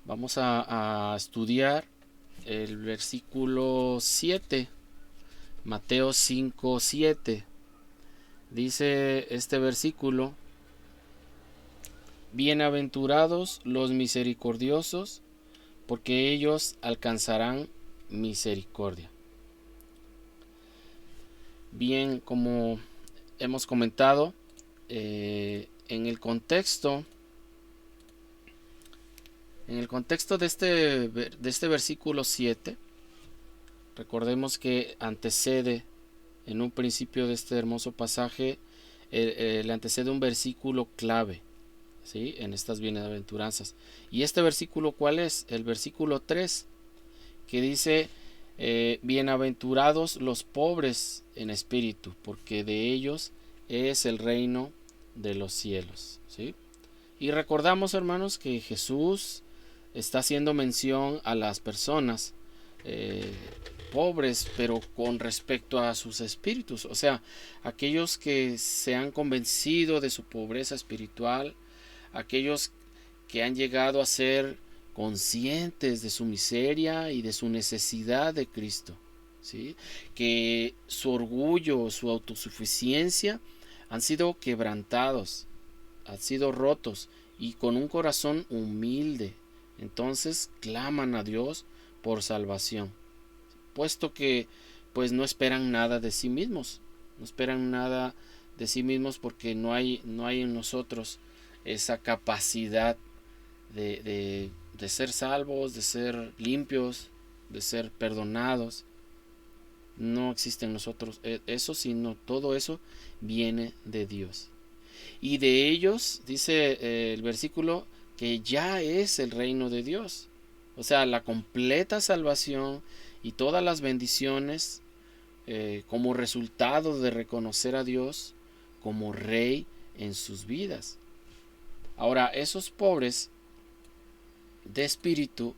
Vamos a estudiar el versículo 7, Mateo 5, 7. Dice este versículo: Bienaventurados los misericordiosos, porque ellos alcanzarán misericordia. Bien, como hemos comentado, en el contexto de este versículo 7, recordemos que antecede en un principio de este hermoso pasaje, le antecede un versículo clave, ¿sí?, en estas bienaventuranzas. ¿Y este versículo cuál es? El versículo 3, que dice: bienaventurados los pobres en espíritu, porque de ellos es el reino de los cielos, ¿sí? Y recordamos, hermanos, que Jesús está haciendo mención a las personas eh, pobres, pero con respecto a sus espíritus, o sea, aquellos que se han convencido de su pobreza espiritual, aquellos que han llegado a ser conscientes de su miseria y de su necesidad de Cristo, ¿sí?, que su orgullo, su autosuficiencia han sido quebrantados, han sido rotos, y con un corazón humilde, entonces claman a Dios por salvación, puesto que pues no esperan nada de sí mismos, no esperan nada de sí mismos, porque no hay en nosotros esa capacidad de ser salvos, de ser limpios, de ser perdonados. No existe en nosotros eso, sino todo eso viene de Dios. Y de ellos, dice el versículo, que ya es el reino de Dios. O sea, la completa salvación y todas las bendiciones como resultado de reconocer a Dios como Rey en sus vidas. Ahora, esos pobres de espíritu,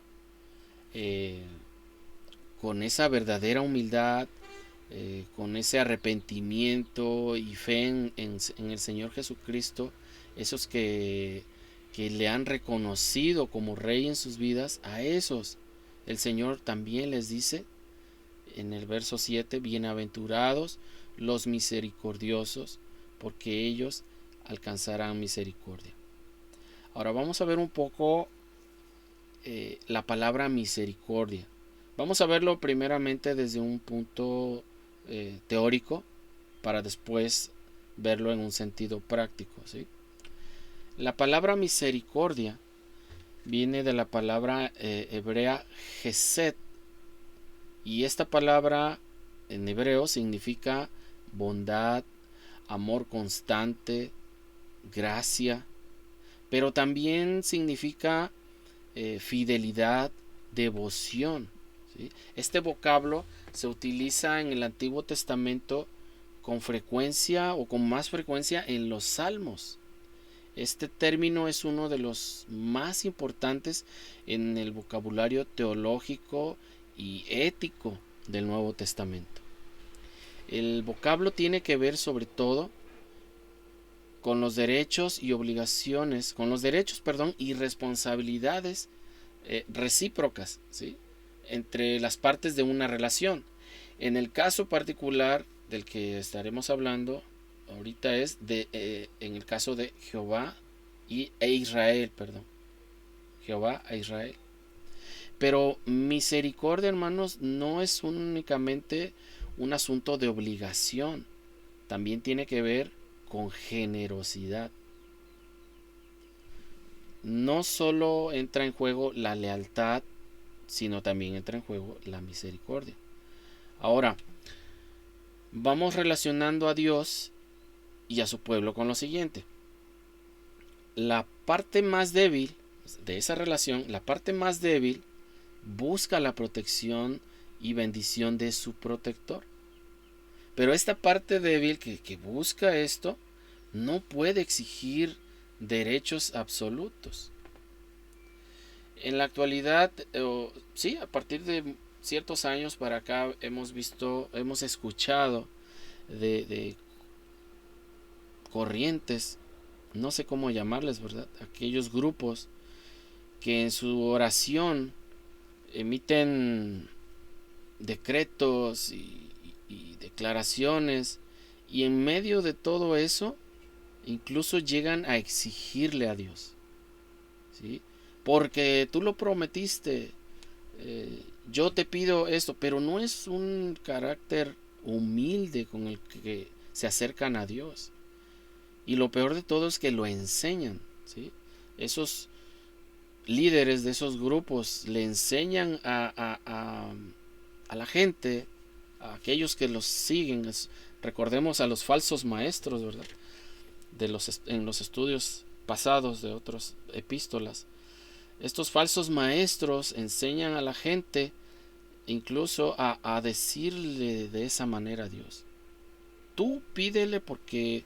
eh, con esa verdadera humildad, con ese arrepentimiento y fe en el Señor Jesucristo, esos que le han reconocido como Rey en sus vidas, a esos el Señor también les dice en el verso 7: bienaventurados los misericordiosos, porque ellos alcanzarán misericordia. Ahora vamos a ver un poco la palabra misericordia. Vamos a verlo primeramente desde un punto teórico, para después verlo en un sentido práctico, ¿sí? La palabra misericordia viene de la palabra hebrea Gesed, y esta palabra en hebreo significa bondad, amor constante, gracia, pero también significa fidelidad, devoción, ¿sí? Este vocablo se utiliza en el Antiguo Testamento con frecuencia, o con más frecuencia, en los Salmos. Este término es uno de los más importantes en el vocabulario teológico y ético del Nuevo Testamento. El vocablo tiene que ver sobre todo con los derechos y obligaciones, con los derechos, perdón, y responsabilidades recíprocas, ¿sí?, entre las partes de una relación. En el caso particular del que estaremos hablando ahorita es en el caso de Jehová e Israel, perdón, Jehová e Israel. Pero misericordia, hermanos, no es únicamente un asunto de obligación, también tiene que ver con generosidad. No solo entra en juego la lealtad, sino también entra en juego la misericordia. Ahora, vamos relacionando a Dios y a su pueblo con lo siguiente. La parte más débil de esa relación, la parte más débil, busca la protección y bendición de su protector. Pero esta parte débil que busca esto no puede exigir derechos absolutos. En la actualidad, sí, a partir de ciertos años para acá hemos escuchado de corrientes, no sé cómo llamarles, ¿verdad? Aquellos grupos que en su oración emiten decretos y declaraciones, y en medio de todo eso incluso llegan a exigirle a Dios, ¿sí? Porque tú lo prometiste, yo te pido esto, pero no es un carácter humilde con el que se acercan a Dios. Y lo peor de todo es que lo enseñan, ¿sí? Esos líderes de esos grupos le enseñan a la gente, a aquellos que los siguen. Recordemos a los falsos maestros, ¿verdad? En los estudios pasados de otras epístolas. Estos falsos maestros enseñan a la gente incluso a decirle de esa manera a Dios: tú pídele porque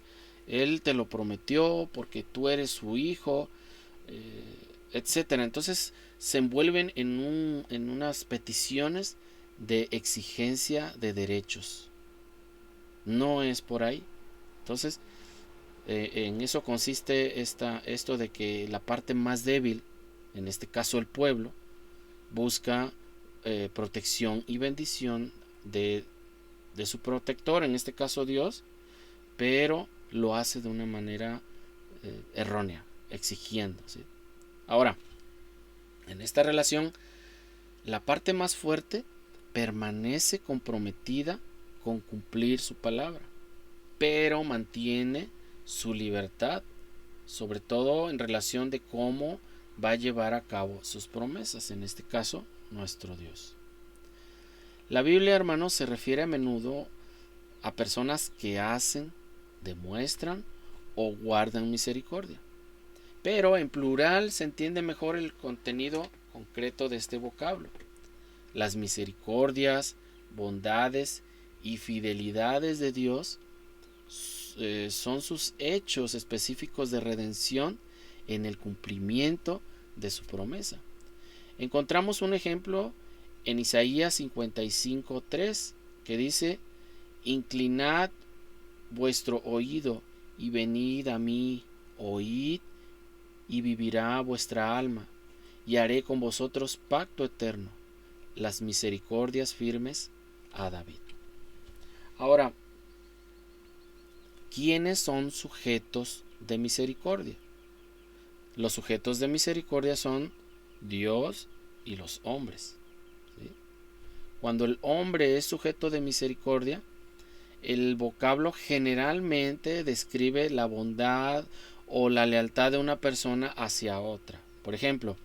Él te lo prometió, porque tú eres su hijo, etcétera. Entonces se envuelven en unas peticiones de exigencia de derechos. No es por ahí. Entonces, en eso consiste esto de que la parte más débil, en este caso el pueblo, busca protección y bendición de su protector, en este caso Dios, pero lo hace de una manera errónea, exigiendo, ¿sí? Ahora, en esta relación, la parte más fuerte permanece comprometida con cumplir su palabra, pero mantiene su libertad, sobre todo en relación de cómo va a llevar a cabo sus promesas, en este caso, nuestro Dios. La Biblia, hermanos, se refiere a menudo a personas que hacen, demuestran o guardan misericordia, pero en plural se entiende mejor el contenido concreto de este vocablo. Las misericordias, bondades y fidelidades de Dios son sus hechos específicos de redención en el cumplimiento de su promesa. Encontramos un ejemplo en Isaías 55:3, que dice: inclinad vuestro oído y venid a mí, oíd y vivirá vuestra alma, y haré con vosotros pacto eterno, las misericordias firmes a David. Ahora, ¿quiénes son sujetos de misericordia? Los sujetos de misericordia son Dios y los hombres, ¿sí? Cuando el hombre es sujeto de misericordia, el vocablo generalmente describe la bondad o la lealtad de una persona hacia otra. Por ejemplo,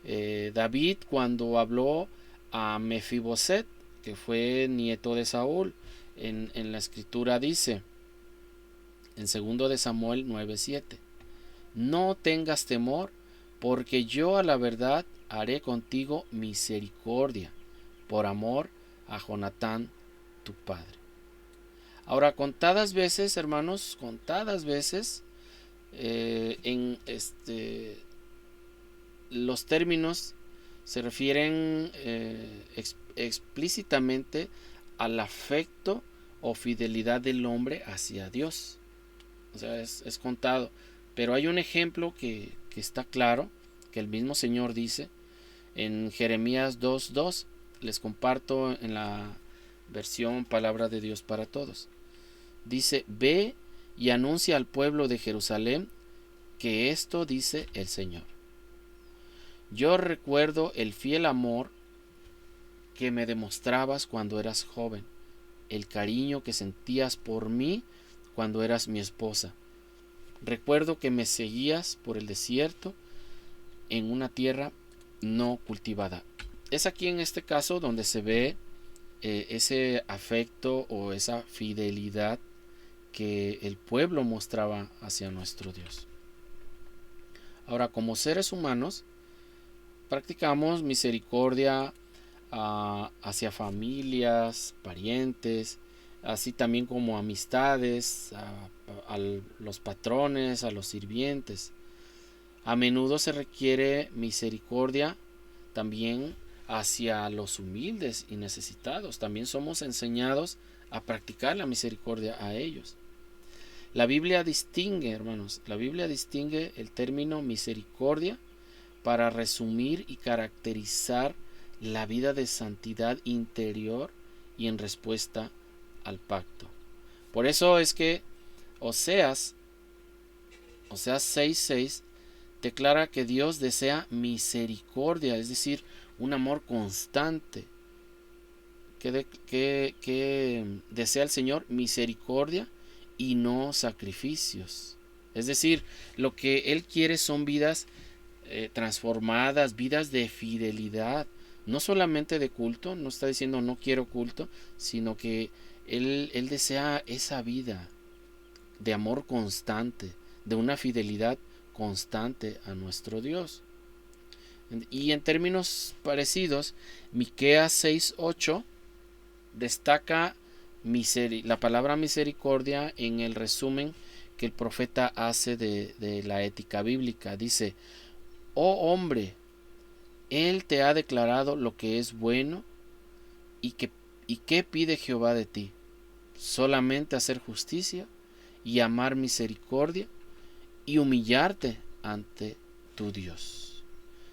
David, cuando habló a Mefiboset, que fue nieto de Saúl, en la escritura dice, en 2 de Samuel 9:7: no tengas temor, porque yo a la verdad haré contigo misericordia, por amor a Jonatán tu padre. Ahora, contadas veces, hermanos, contadas veces, los términos se refieren explícitamente al afecto o fidelidad del hombre hacia Dios. O sea, es contado. Pero hay un ejemplo que está claro, que el mismo Señor dice en Jeremías 2:2. Les comparto en la versión Palabra de Dios para Todos. Dice: ve y anuncia al pueblo de Jerusalén que esto dice el Señor. Yo recuerdo el fiel amor que me demostrabas cuando eras joven, el cariño que sentías por mí cuando eras mi esposa. Recuerdo que me seguías por el desierto en una tierra no cultivada. Es aquí en este caso donde se ve ese afecto o esa fidelidad que el pueblo mostraba hacia nuestro Dios. Ahora, como seres humanos, practicamos misericordia hacia familias, parientes, así también como amistades, a los patrones, a los sirvientes. A menudo se requiere misericordia también hacia los humildes y necesitados. También somos enseñados a practicar la misericordia a ellos. La Biblia distingue, hermanos, la Biblia distingue el término misericordia para resumir y caracterizar la vida de santidad interior y en respuesta al pacto. Por eso es que Oseas 6:6 declara que Dios desea misericordia, es decir, un amor constante. Que desea el Señor misericordia y no sacrificios. Es decir, lo que Él quiere son vidas transformadas, vidas de fidelidad, no solamente de culto, no está diciendo no quiero culto, sino que Él desea esa vida de amor constante, de una fidelidad constante a nuestro Dios. Y en términos parecidos, Miqueas 6:8 destaca la palabra misericordia en el resumen que el profeta hace de la ética bíblica. Dice: oh hombre, Él te ha declarado lo que es bueno, y qué pide Jehová de ti: solamente hacer justicia y amar misericordia y humillarte ante tu Dios.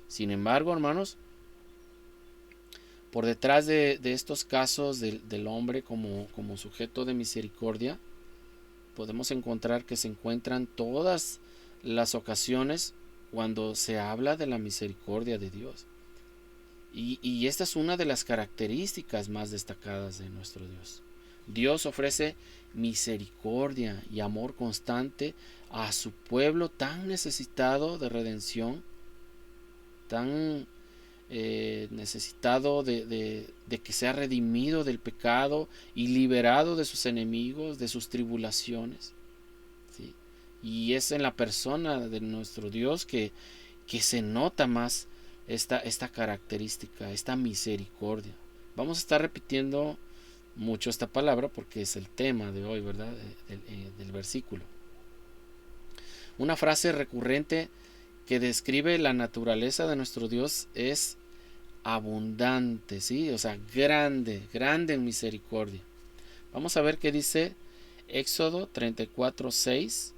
Sin embargo, hermanos, por detrás de estos casos del hombre como sujeto de misericordia, podemos encontrar que se encuentran todas las ocasiones cuando se habla de la misericordia de Dios. Y esta es una de las características más destacadas de nuestro Dios. Dios ofrece misericordia y amor constante a su pueblo tan necesitado de redención, tan necesitado de que sea redimido del pecado y liberado de sus enemigos, de sus tribulaciones, ¿sí? Y es en la persona de nuestro Dios que se nota más esta característica, esta misericordia. Vamos a estar repitiendo mucho esta palabra porque es el tema de hoy, ¿verdad? Del versículo. Una frase recurrente que describe la naturaleza de nuestro Dios es abundante, ¿sí? O sea, grande en misericordia. Vamos a ver qué dice Éxodo 34:6.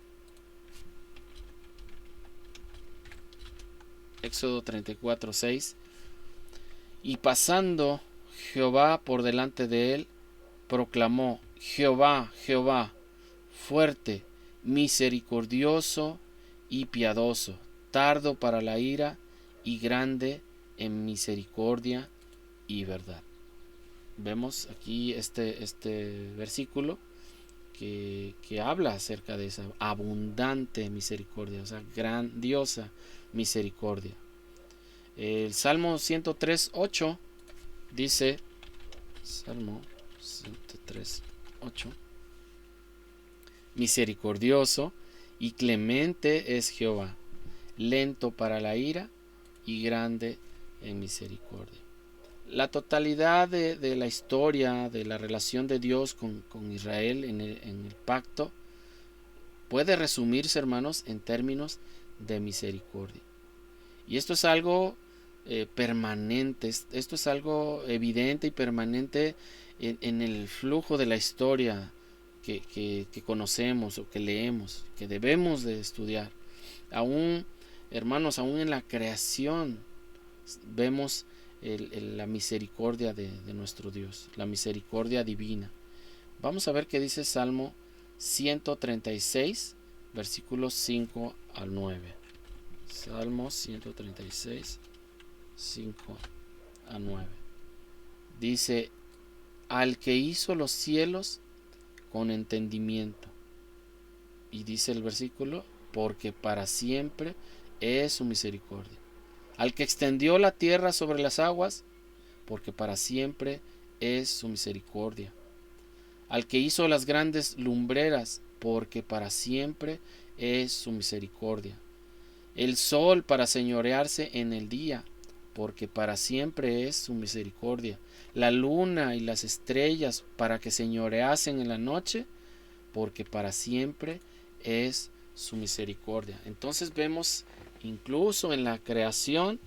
Éxodo 34:6. Y pasando Jehová por delante de él, proclamó: Jehová, Jehová, fuerte, misericordioso y piadoso, tardo para la ira y grande en misericordia y verdad. Vemos aquí este versículo que habla acerca de esa abundante misericordia, o sea, grandiosa misericordia. El Salmo 103:8 dice, Salmo 103:8, misericordioso y clemente es Jehová, lento para la ira y grande en misericordia. La totalidad de la historia, de la relación de Dios con Israel en el pacto, puede resumirse, hermanos, en términos de misericordia. Y esto es algo permanente, esto es algo evidente y permanente en el flujo de la historia que conocemos o que leemos, que debemos de estudiar. Aún, hermanos, aún en la creación vemos la misericordia de nuestro Dios, la misericordia divina. Vamos a ver qué dice Salmo 136, versículos 5 al 9. Salmo 136, 5 a 9. Dice: al que hizo los cielos con entendimiento. Y dice el versículo: porque para siempre es su misericordia. Al que extendió la tierra sobre las aguas, porque para siempre es su misericordia. Al que hizo las grandes lumbreras, porque para siempre es su misericordia. El sol para señorearse en el día, porque para siempre es su misericordia. La luna y las estrellas para que señoreasen en la noche, porque para siempre es su misericordia. Entonces vemos incluso en la creación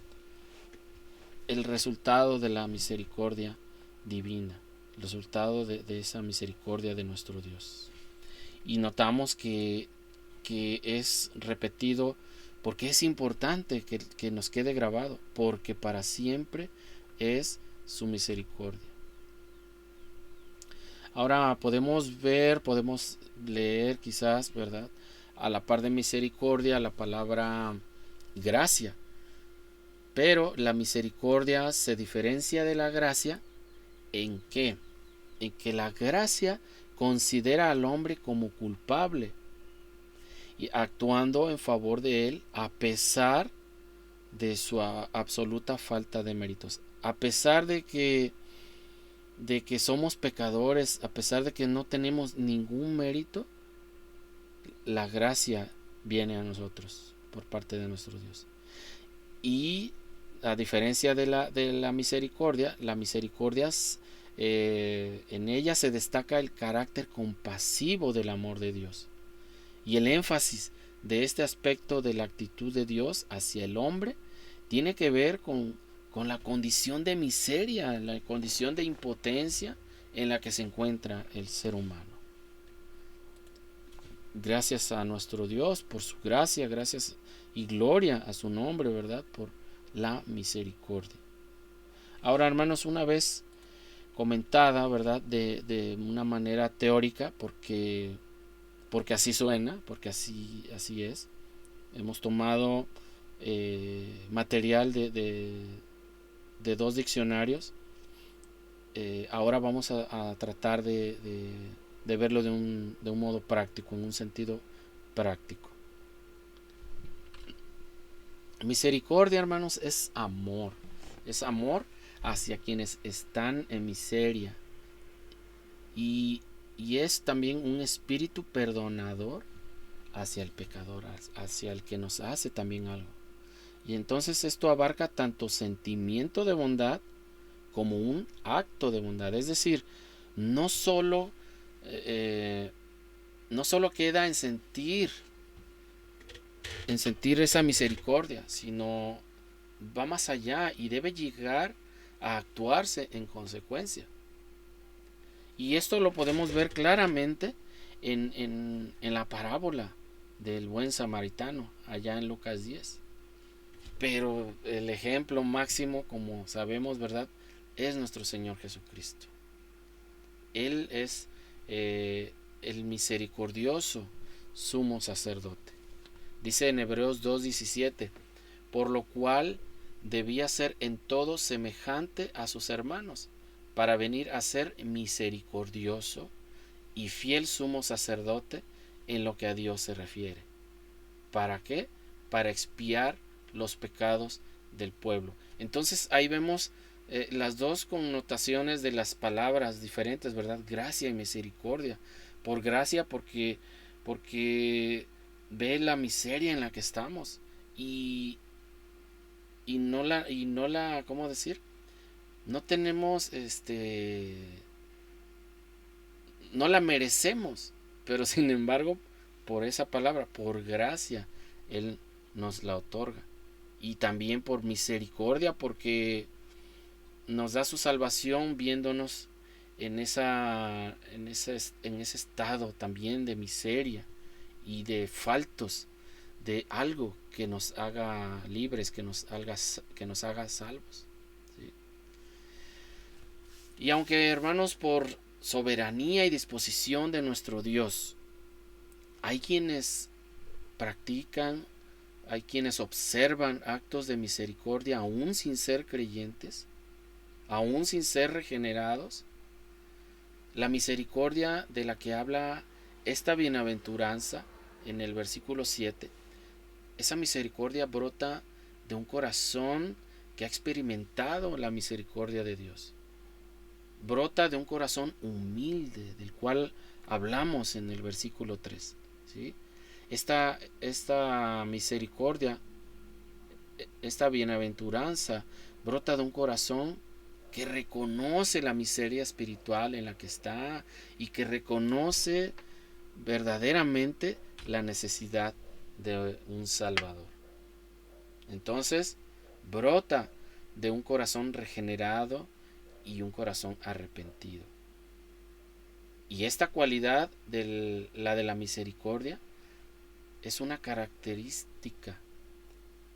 el resultado de la misericordia divina, el resultado de esa misericordia de nuestro Dios. Y notamos que es repetido Porque es importante que nos quede grabado, porque para siempre es su misericordia. Ahora podemos ver, podemos leer quizás, ¿verdad? A la par de misericordia, la palabra gracia. Pero la misericordia se diferencia de la gracia ¿en qué? En que la gracia considera al hombre como culpable y actuando en favor de él a pesar de su absoluta falta de méritos. A pesar de que somos pecadores, a pesar de que no tenemos ningún mérito, la gracia viene a nosotros por parte de nuestro Dios. Y a diferencia de la misericordia en ella se destaca el carácter compasivo del amor de Dios. Y el énfasis de este aspecto de la actitud de Dios hacia el hombre tiene que ver con la condición de miseria, la condición de impotencia en la que se encuentra el ser humano. Gracias a nuestro Dios por su gracia, gracias y gloria a su nombre, ¿verdad? Por la misericordia. Ahora, hermanos, una vez comentada, ¿verdad? De una manera teórica, porque así suena, porque así es. Hemos tomado material de dos diccionarios. Ahora vamos a tratar de verlo de un modo práctico, en un sentido práctico. Misericordia, hermanos, es amor hacia quienes están en miseria y es también un espíritu perdonador hacia el pecador, hacia el que nos hace también algo. Y entonces esto abarca tanto sentimiento de bondad como un acto de bondad. Es decir, no solo queda en sentir esa misericordia, sino va más allá y debe llegar a actuarse en consecuencia. Y esto lo podemos ver claramente en la parábola del buen samaritano, allá en Lucas 10. Pero el ejemplo máximo, como sabemos, ¿verdad?, es nuestro Señor Jesucristo. Él es el misericordioso sumo sacerdote. Dice en Hebreos 2:17, por lo cual debía ser en todo semejante a sus hermanos, para venir a ser misericordioso y fiel sumo sacerdote en lo que a Dios se refiere. ¿Para qué? Para expiar los pecados del pueblo. Entonces ahí vemos las dos connotaciones de las palabras diferentes, ¿verdad? Gracia y misericordia. Por gracia porque ve la miseria en la que estamos y no la ¿cómo decir? No tenemos no la merecemos, pero sin embargo, por esa palabra, por gracia, Él nos la otorga. Y también por misericordia, porque nos da su salvación viéndonos en ese estado también de miseria y de faltos de algo que nos haga libres, que nos haga salvos. ¿Sí? Y aunque, hermanos, por soberanía y disposición de nuestro Dios, hay quienes practican, hay quienes observan actos de misericordia aún sin ser creyentes, aún sin ser regenerados. La misericordia de la que habla esta bienaventuranza en el versículo 7, esa misericordia brota de un corazón que ha experimentado la misericordia de Dios. Brota de un corazón humilde, del cual hablamos en el versículo 3. ¿Sí? Esta misericordia, esta bienaventuranza, brota de un corazón que reconoce la miseria espiritual en la que está y que reconoce verdaderamente la necesidad de un Salvador. Entonces, brota de un corazón regenerado y un corazón arrepentido. Y esta cualidad la de la misericordia es una característica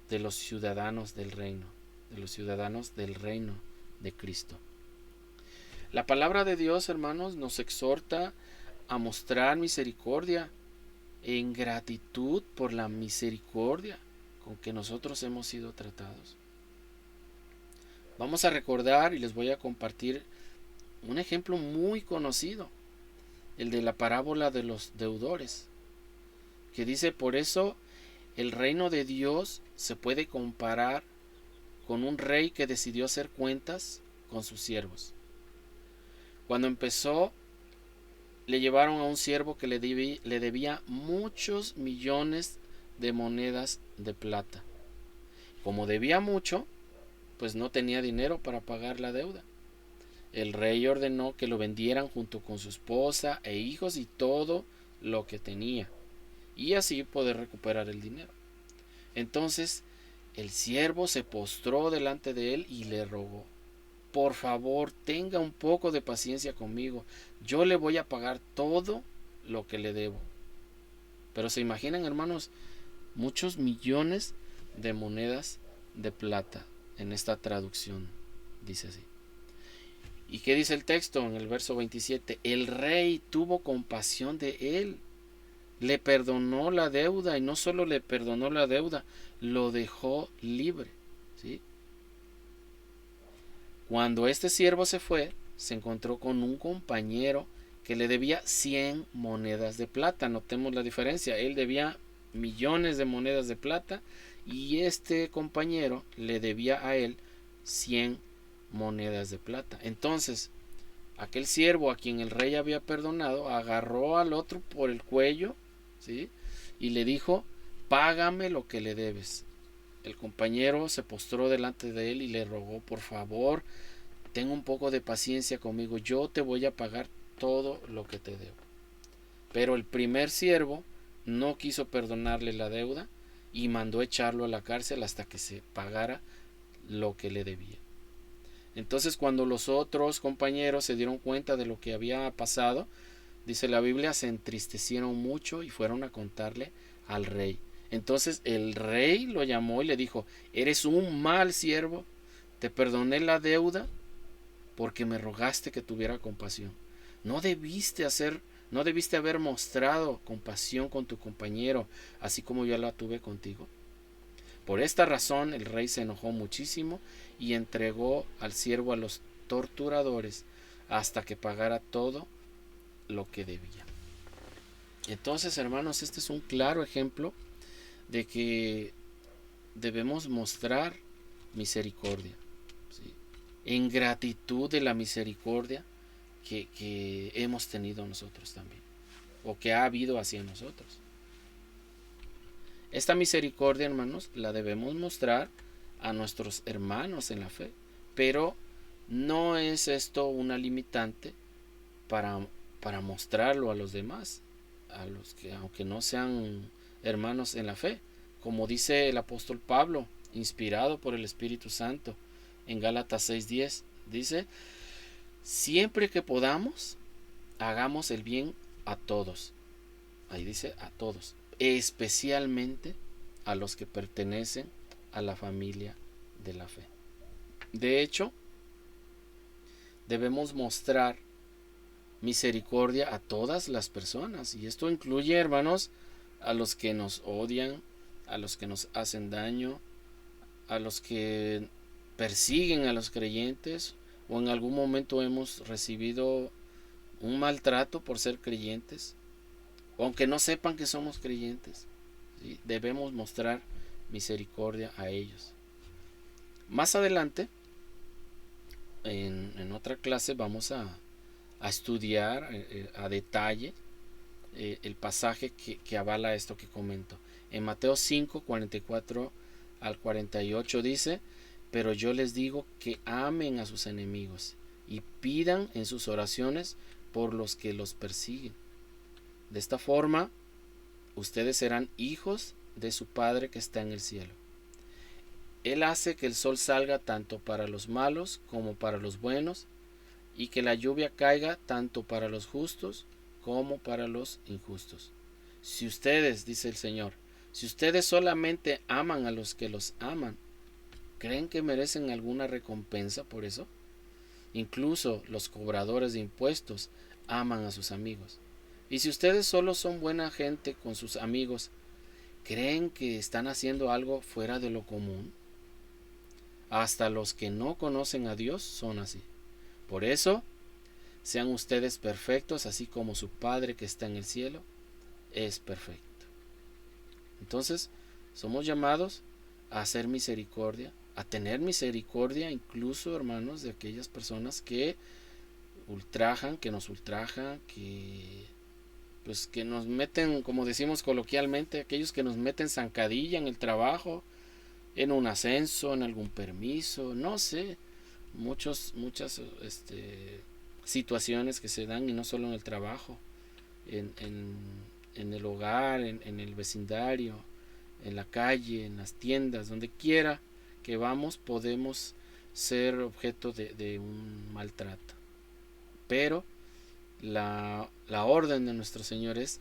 de los ciudadanos del reino, de los ciudadanos del reino de Cristo. La palabra de Dios, hermanos, nos exhorta a mostrar misericordia en gratitud por la misericordia con que nosotros hemos sido tratados. Vamos a recordar y les voy a compartir un ejemplo muy conocido, el de la parábola de los deudores, que dice: por eso el reino de Dios se puede comparar con un rey que decidió hacer cuentas con sus siervos. Cuando empezó, le llevaron a un siervo que le debía muchos millones de monedas de plata. Como debía mucho, pues no tenía dinero para pagar la deuda. El rey ordenó que lo vendieran junto con su esposa e hijos y todo lo que tenía, y así poder recuperar el dinero. Entonces el siervo se postró delante de él y le rogó: por favor, tenga un poco de paciencia conmigo, yo le voy a pagar todo lo que le debo. Pero se imaginan, hermanos, muchos millones de monedas de plata. En esta traducción dice así. ¿Y qué dice el texto en el verso 27? El rey tuvo compasión de él, le perdonó la deuda, y no solo le perdonó la deuda, lo dejó libre, ¿sí? Cuando este siervo se fue, se encontró con un compañero que le debía 100 monedas de plata. Notemos la diferencia. Él debía millones de monedas de plata y este compañero le debía a él 100 monedas de plata. Entonces, aquel siervo a quien el rey había perdonado agarró al otro por el cuello, ¿sí?, y le dijo: págame lo que le debes. El compañero se postró delante de él y le rogó: por favor, ten un poco de paciencia conmigo, yo te voy a pagar todo lo que te debo. Pero el primer siervo no quiso perdonarle la deuda y mandó echarlo a la cárcel hasta que se pagara lo que le debía. Entonces, cuando los otros compañeros se dieron cuenta de lo que había pasado, dice la Biblia, se entristecieron mucho y fueron a contarle al rey. Entonces el rey lo llamó y le dijo: eres un mal siervo, te perdoné la deuda porque me rogaste que tuviera compasión. No debiste haber mostrado compasión con tu compañero, así como yo la tuve contigo. Por esta razón el rey se enojó muchísimo y entregó al siervo a los torturadores hasta que pagara todo lo que debía. Entonces, hermanos, este es un claro ejemplo de que debemos mostrar misericordia, ¿sí?, en gratitud de la misericordia que hemos tenido nosotros también, o que ha habido hacia nosotros. Esta misericordia, hermanos, la debemos mostrar a nuestros hermanos en la fe, pero no es esto una limitante para mostrarlo a los demás, a los que aunque no sean hermanos en la fe, como dice el apóstol Pablo, inspirado por el Espíritu Santo, en Gálatas 6:10, dice: siempre que podamos, hagamos el bien a todos. Ahí dice a todos, especialmente a los que pertenecen a la familia de la fe. De hecho, debemos mostrar misericordia a todas las personas, y esto incluye, hermanos, a los que nos odian, a los que nos hacen daño, a los que persiguen a los creyentes, o en algún momento hemos recibido un maltrato por ser creyentes, aunque no sepan que somos creyentes, ¿sí?, debemos mostrar misericordia a ellos. Más adelante, en otra clase, vamos a estudiar a detalle el pasaje que avala esto que comento. En Mateo 5, 44 al 48 dice: pero yo les digo que amen a sus enemigos y pidan en sus oraciones por los que los persiguen. De esta forma, ustedes serán hijos de su Padre que está en el cielo. Él hace que el sol salga tanto para los malos como para los buenos, y que la lluvia caiga tanto para los justos como para los injustos. Si ustedes, dice el Señor, Si ustedes solamente aman a los que los aman, ¿creen que merecen alguna recompensa por eso? Incluso los cobradores de impuestos aman a sus amigos. Y si ustedes solo son buena gente con sus amigos, ¿creen que están haciendo algo fuera de lo común? Hasta los que no conocen a Dios son así. Por eso, sean ustedes perfectos, así como su Padre que está en el cielo es perfecto. Entonces, somos llamados a hacer misericordia, a tener misericordia incluso, hermanos, de aquellas personas que ultrajan, que nos ultrajan, que nos meten, como decimos coloquialmente, aquellos que nos meten zancadilla en el trabajo, en un ascenso, en algún permiso, no sé, muchas situaciones que se dan, y no solo en el trabajo, en el hogar, en el vecindario, en la calle, en las tiendas, donde quiera que vamos, podemos ser objeto de un maltrato. Pero la orden de nuestro Señor es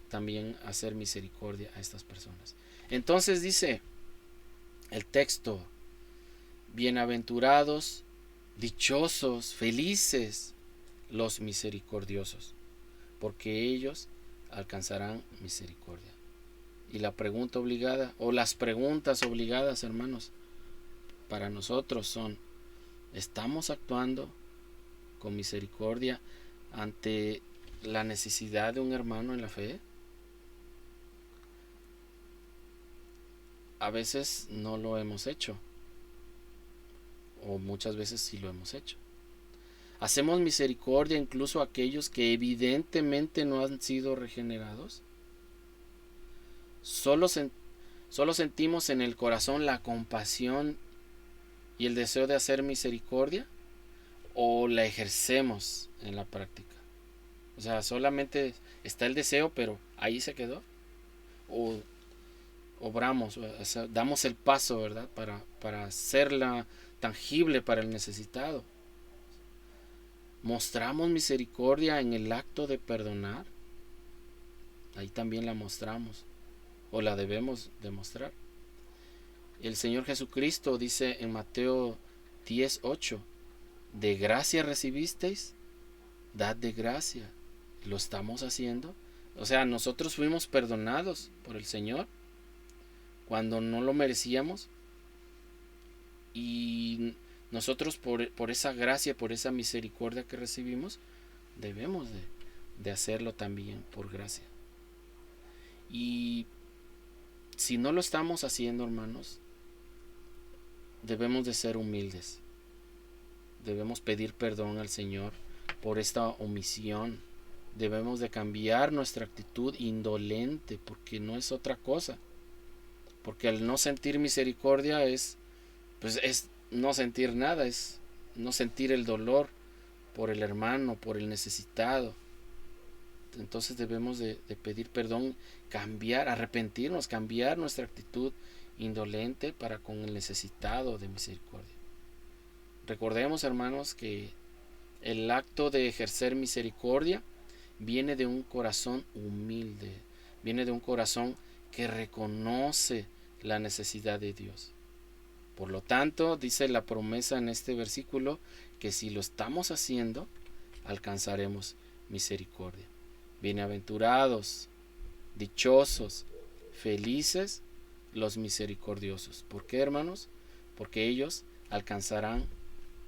también hacer misericordia a estas personas. Entonces dice el texto: bienaventurados, dichosos, felices los misericordiosos, porque ellos alcanzarán misericordia. Y la pregunta obligada, o las preguntas obligadas, hermanos, para nosotros son: ¿estamos actuando con misericordia ante la necesidad de un hermano en la fe? A veces no lo hemos hecho, o muchas veces sí lo hemos hecho. ¿Hacemos misericordia incluso a aquellos que evidentemente no han sido regenerados? Solo sentimos en el corazón la compasión y el deseo de hacer misericordia, o la ejercemos en la práctica. O sea, solamente está el deseo, pero ahí se quedó. O obramos, o sea, damos el paso, ¿verdad? Para hacerla tangible para el necesitado. Mostramos misericordia en el acto de perdonar. Ahí también la mostramos, o la debemos demostrar. El Señor Jesucristo dice en Mateo 10:8: de gracia recibisteis, dad de gracia. ¿Lo estamos haciendo? O sea, nosotros fuimos perdonados por el Señor cuando no lo merecíamos, y nosotros por esa gracia, por esa misericordia que recibimos, debemos de hacerlo también por gracia. Y si no lo estamos haciendo, hermanos, debemos de ser humildes. Debemos pedir perdón al Señor por esta omisión. Debemos de cambiar nuestra actitud indolente, porque no es otra cosa. Porque al no sentir misericordia es no sentir nada, es no sentir el dolor por el hermano, por el necesitado. Entonces debemos de pedir perdón, cambiar, arrepentirnos, cambiar nuestra actitud indolente para con el necesitado de misericordia. Recordemos, hermanos, que el acto de ejercer misericordia viene de un corazón humilde, viene de un corazón que reconoce la necesidad de Dios. Por lo tanto, dice la promesa en este versículo que si lo estamos haciendo, alcanzaremos misericordia. Bienaventurados, dichosos, felices los misericordiosos. ¿Por qué, hermanos? Porque ellos alcanzarán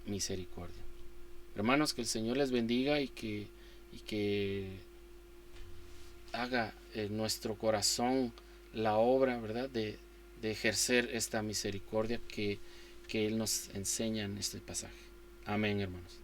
misericordia. Hermanos, que el Señor les bendiga y que haga en nuestro corazón la obra, ¿verdad?, de ejercer esta misericordia que Él nos enseña en este pasaje. Amén, hermanos.